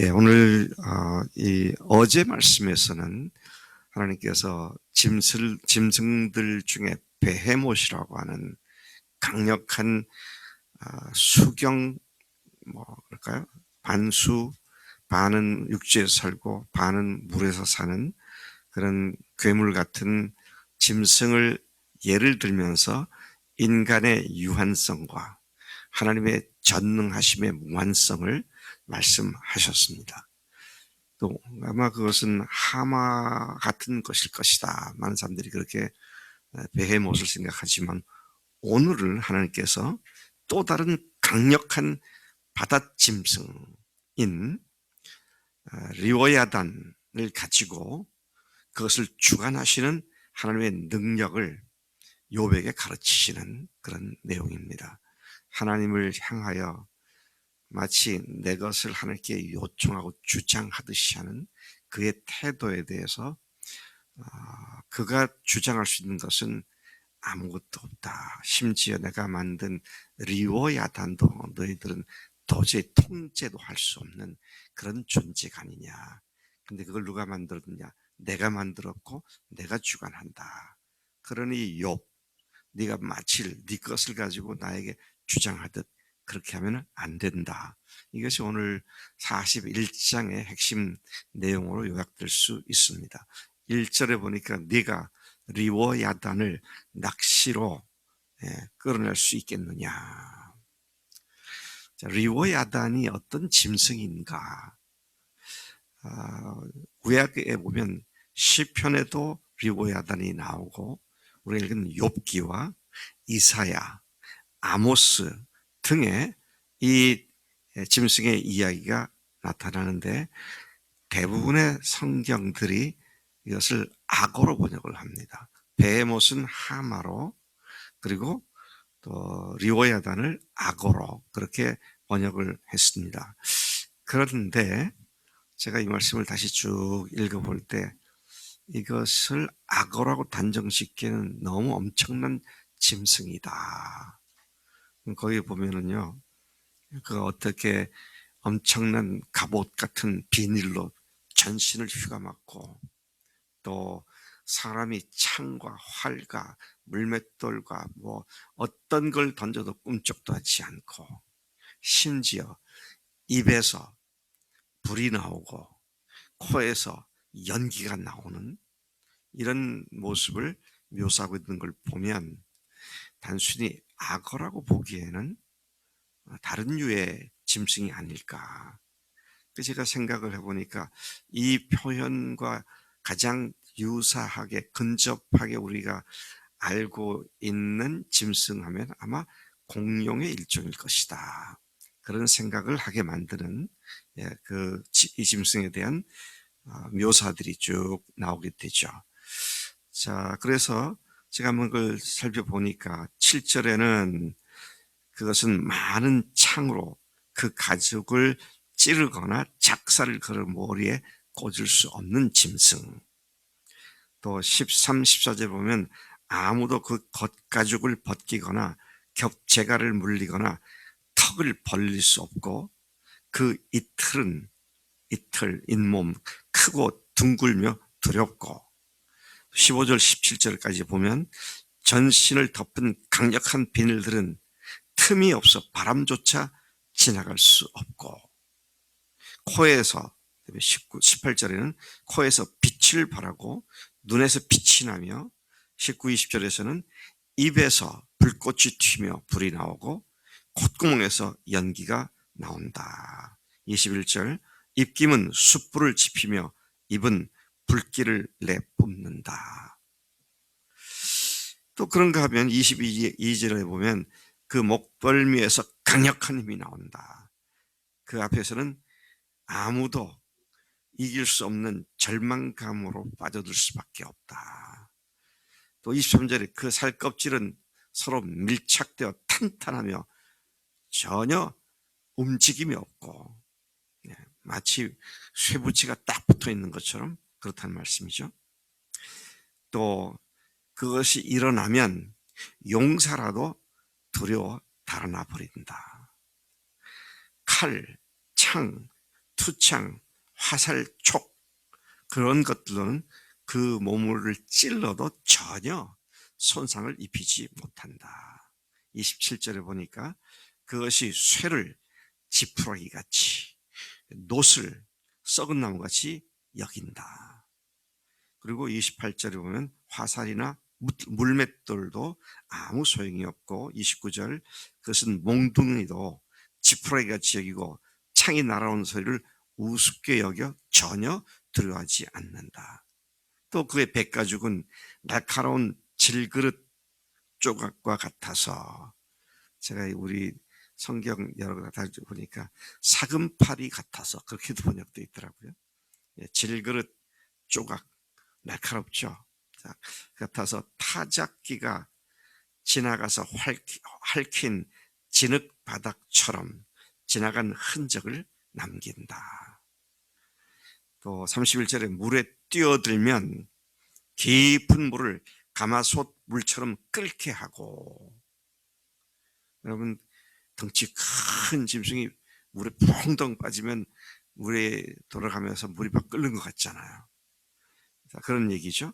예, 오늘 이 어제 말씀에서는 하나님께서 짐승들 중에 베헤못이라고 하는 강력한 수경 그럴까요? 반수, 반은 육지에서 살고 반은 물에서 사는 그런 괴물 같은 짐승을 예를 들면서 인간의 유한성과 하나님의 전능하심의 무한성을 말씀하셨습니다. 또 아마 그것은 하마 같은 것일 것이다. 많은 사람들이 그렇게 베헤못을 생각하지만 오늘은 하나님께서 또 다른 강력한 바다짐승인 리워야단을 가지고 그것을 주관하시는 하나님의 능력을 욥에게 가르치시는 그런 내용입니다. 하나님을 향하여 마치 내 것을 하나님께 요청하고 주장하듯이 하는 그의 태도에 대해서 그가 주장할 수 있는 것은 아무것도 없다. 심지어 내가 만든 리오야단도 너희들은 도저히 통제도 할 수 없는 그런 존재가 아니냐. 근데 그걸 누가 만들었느냐? 내가 만들었고 내가 주관한다. 그러니 욥, 네가 마치 네 것을 가지고 나에게 주장하듯 그렇게 하면 안 된다. 이것이 오늘 41장의 핵심 내용으로 요약될 수 있습니다. 1절에 보니까 네가 리워야단을 낚시로 끌어낼 수 있겠느냐. 자, 리워야단이 어떤 짐승인가. 구약에 보면 시편에도 리워야단이 나오고 우리가 읽은 욥기와 이사야, 아모스 등의 이 짐승의 이야기가 나타나는데 대부분의 성경들이 이것을 악어로 번역을 합니다. 베헤못은 하마로, 그리고 또 리워야단을 악어로 그렇게 번역을 했습니다. 그런데 제가 이 말씀을 다시 쭉 읽어볼 때 이것을 악어라고 단정짓기에는 너무 엄청난 짐승이다. 거기 보면은요, 그 어떻게 엄청난 갑옷 같은 비닐로 전신을 휘감았고, 또 사람이 창과 활과 물맷돌과 뭐 어떤 걸 던져도 꿈쩍도 하지 않고, 심지어 입에서 불이 나오고 코에서 연기가 나오는 이런 모습을 묘사하고 있는 걸 보면 단순히 악어라고 보기에는 다른 유의 짐승이 아닐까. 제가 생각을 해보니까 이 표현과 가장 유사하게 근접하게 우리가 알고 있는 짐승하면 아마 공룡의 일종일 것이다. 그런 생각을 하게 만드는 이 짐승에 대한 묘사들이 쭉 나오게 되죠. 자, 그래서 제가 한번 그걸 살펴보니까 7절에는 그것은 많은 창으로 그 가죽을 찌르거나 작사를 걸어 머리에 꽂을 수 없는 짐승. 또 13, 14절 보면 아무도 그 겉가죽을 벗기거나 겹재갈을 물리거나 턱을 벌릴 수 없고 그 이틀 잇몸 크고 둥글며 두렵고 15절 17절까지 보면 전신을 덮은 강력한 비늘들은 틈이 없어 바람조차 지나갈 수 없고 코에서 18절에는 코에서 빛을 발하고 눈에서 빛이 나며 19, 20절에서는 입에서 불꽃이 튀며 불이 나오고 콧구멍에서 연기가 나온다. 21절 입김은 숯불을 지피며 입은 불길을 내뿜는다. 또 그런가 하면 22절에 보면 그 목덜미에서 강력한 힘이 나온다. 그 앞에서는 아무도 이길 수 없는 절망감으로 빠져들 수밖에 없다. 또 23절에 그 살껍질은 서로 밀착되어 탄탄하며 전혀 움직임이 없고 마치 쇠붙이가 딱 붙어 있는 것처럼 그렇다는 말씀이죠. 또 그것이 일어나면 용사라도 두려워 달아나 버린다. 칼, 창, 투창, 화살, 촉 그런 것들로는 그 몸을 찔러도 전혀 손상을 입히지 못한다. 27절에 보니까 그것이 쇠를 지푸라기 같이 놋을 썩은 나무같이 여긴다. 그리고 28절에 보면 화살이나 물맷돌도 아무 소용이 없고 29절 그것은 몽둥이도 지푸라기같이 여기고 창이 날아오는 소리를 우습게 여겨 전혀 두려워하지 않는다. 또 그의 백가죽은 날카로운 질그릇 조각과 같아서 제가 우리 성경 여러 가 보니까 사금팔이 같아서 그렇게도 번역되어 있더라고요. 질그릇 조각 날카롭죠. 같아서 타작기가 지나가서 핥힌 진흙 바닥처럼 지나간 흔적을 남긴다. 또 31절에 물에 뛰어들면 깊은 물을 가마솥 물처럼 끓게 하고, 여러분 덩치 큰 짐승이 물에 퐁덩 빠지면 물에 돌아가면서 물이 막 끓는 것 같잖아요. 그런 얘기죠.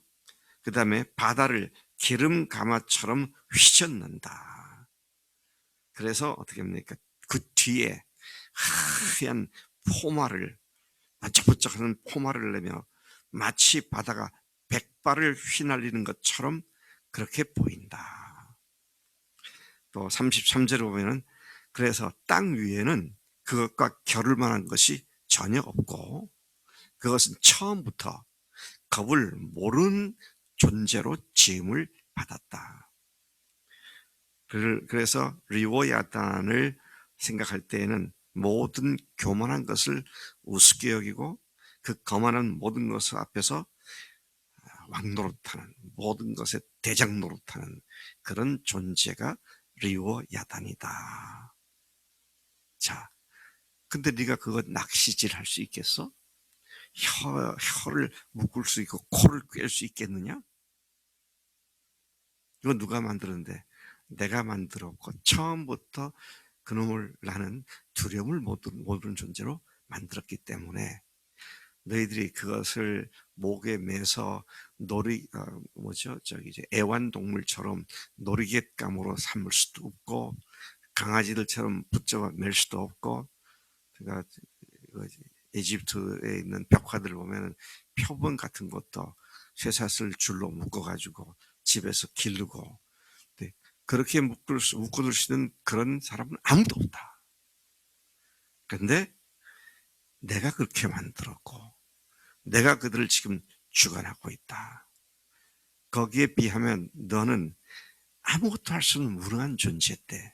그 다음에 바다를 기름 가마처럼 휘젓는다. 그래서 어떻게 합니까? 그 뒤에 하얀 포마를 반짝반짝하는 포마를 내며 마치 바다가 백발을 휘날리는 것처럼 그렇게 보인다. 또 33절에 보면은 그래서 땅 위에는 그것과 겨룰 만한 것이 전혀 없고 그것은 처음부터 겁을 모르는 존재로 지음을 받았다. 그래서 리워야단을 생각할 때에는 모든 교만한 것을 우습게 여기고 그 거만한 모든 것을 앞에서 왕노릇하는 모든 것에 대장 노릇하는 그런 존재가 리워야단이다. 자, 근데 네가 그거 낚시질 할 수 있겠어? 혀를 묶을 수 있고 코를 꿰을 수 있겠느냐? 이거 누가 만들었는데? 내가 만들었고 처음부터 그놈을 나는 두려움을 모르는 존재로 만들었기 때문에 너희들이 그것을 목에 매서 애완동물처럼 놀이갯감으로 삼을 수도 없고 강아지들처럼 붙잡아 맬 수도 없고, 그러니까 이집트에 있는 벽화들 보면 표본 같은 것도 쇠사슬 줄로 묶어가지고 집에서 기르고, 그렇게 묶어둘 수 있는 그런 사람은 아무도 없다. 그런데 내가 그렇게 만들었고 내가 그들을 지금 주관하고 있다. 거기에 비하면 너는 아무것도 할 수 없는 무능한 존재인데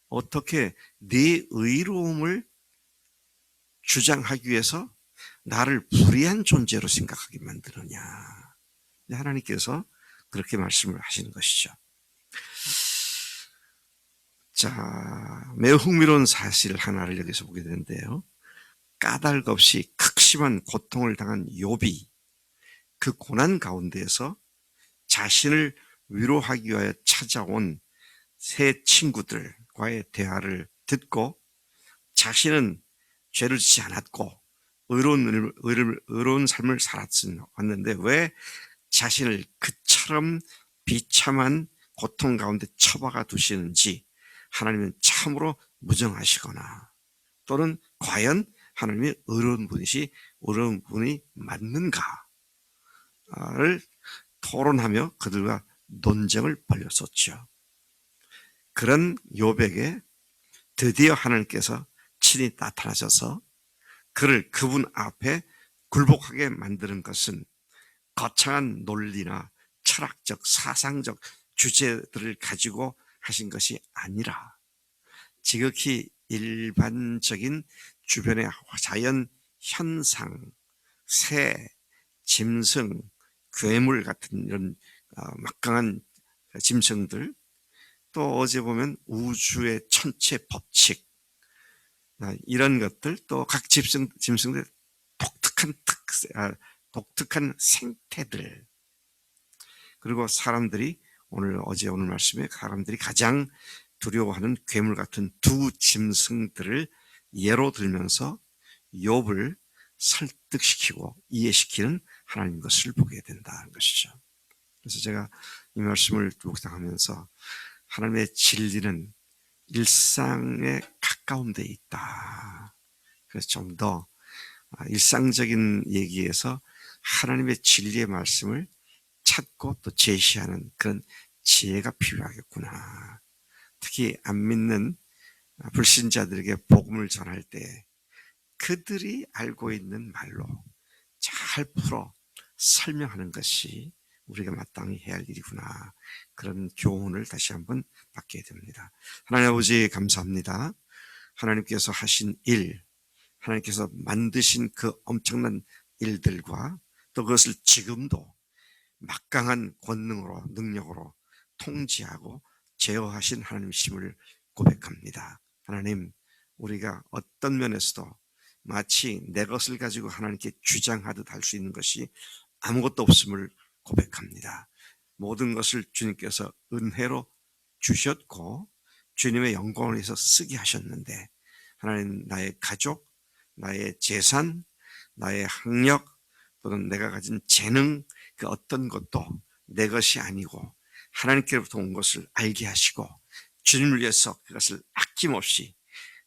어떻게 네 의로움을 주장하기 위해서 나를 불의한 존재로 생각하게 만드느냐. 하나님께서 그렇게 말씀을 하시는 것이죠. 자, 매우 흥미로운 사실 하나를 여기서 보게 되는데요. 까닭 없이 극심한 고통을 당한 욥이 그 고난 가운데에서 자신을 위로하기 위하여 찾아온 세 친구들과의 대화를 듣고 자신은 죄를 짓지 않았고 의로운 삶을 살았는데 왜 자신을 그처럼 비참한 고통 가운데 처박아 두시는지 하나님은 참으로 무정하시거나 또는 과연 하나님이 의로운 분이 맞는가를 토론하며 그들과 논쟁을 벌였었죠. 그런 욥에게 드디어 하나님께서 친히 나타나셔서 그분 앞에 굴복하게 만드는 것은 거창한 논리나 철학적, 사상적 주제들을 가지고 하신 것이 아니라 지극히 일반적인 주변의 자연 현상, 새, 짐승, 괴물 같은 이런 막강한 짐승들, 또 어제 보면 우주의 천체 법칙, 이런 것들, 또 각 짐승들의 독특한 생태들, 그리고 사람들이 오늘 말씀에 사람들이 가장 두려워하는 괴물 같은 두 짐승들을 예로 들면서 욥을 설득시키고 이해시키는 하나님 것을 보게 된다는 것이죠. 그래서 제가 이 말씀을 묵상하면서 하나님의 진리는 일상에 가까운 데 있다. 그래서 좀 더 일상적인 얘기에서 하나님의 진리의 말씀을 찾고 또 제시하는 그런 지혜가 필요하겠구나. 특히 안 믿는 불신자들에게 복음을 전할 때 그들이 알고 있는 말로 잘 풀어 설명하는 것이 우리가 마땅히 해야 할 일이구나. 그런 교훈을 다시 한번 받게 됩니다. 하나님 아버지 감사합니다. 하나님께서 하신 일, 하나님께서 만드신 그 엄청난 일들과 또 그것을 지금도 막강한 권능으로 능력으로 통치하고 제어하신 하나님이심을 고백합니다. 하나님, 우리가 어떤 면에서도 마치 내 것을 가지고 하나님께 주장하듯 할 수 있는 것이 아무것도 없음을 고백합니다. 모든 것을 주님께서 은혜로 주셨고 주님의 영광을 위해서 쓰게 하셨는데 하나님, 나의 가족, 나의 재산, 나의 학력 또는 내가 가진 재능, 그 어떤 것도 내 것이 아니고 하나님께로부터 온 것을 알게 하시고 주님을 위해서 그것을 아낌없이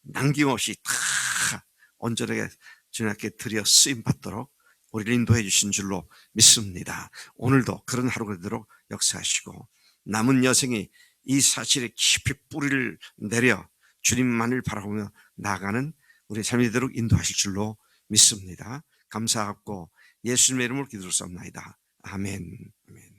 남김없이 다 온전하게 주님께 드려 쓰임 받도록 우리를 인도해 주신 줄로 믿습니다. 오늘도 그런 하루가 되도록 역사하시고 남은 여생이 이 사실에 깊이 뿌리를 내려 주님만을 바라보며 나아가는 우리 삶이 되도록 인도하실 줄로 믿습니다. 감사하고 예수님의 이름으로 기도를 쌉니다. 아멘. 아멘.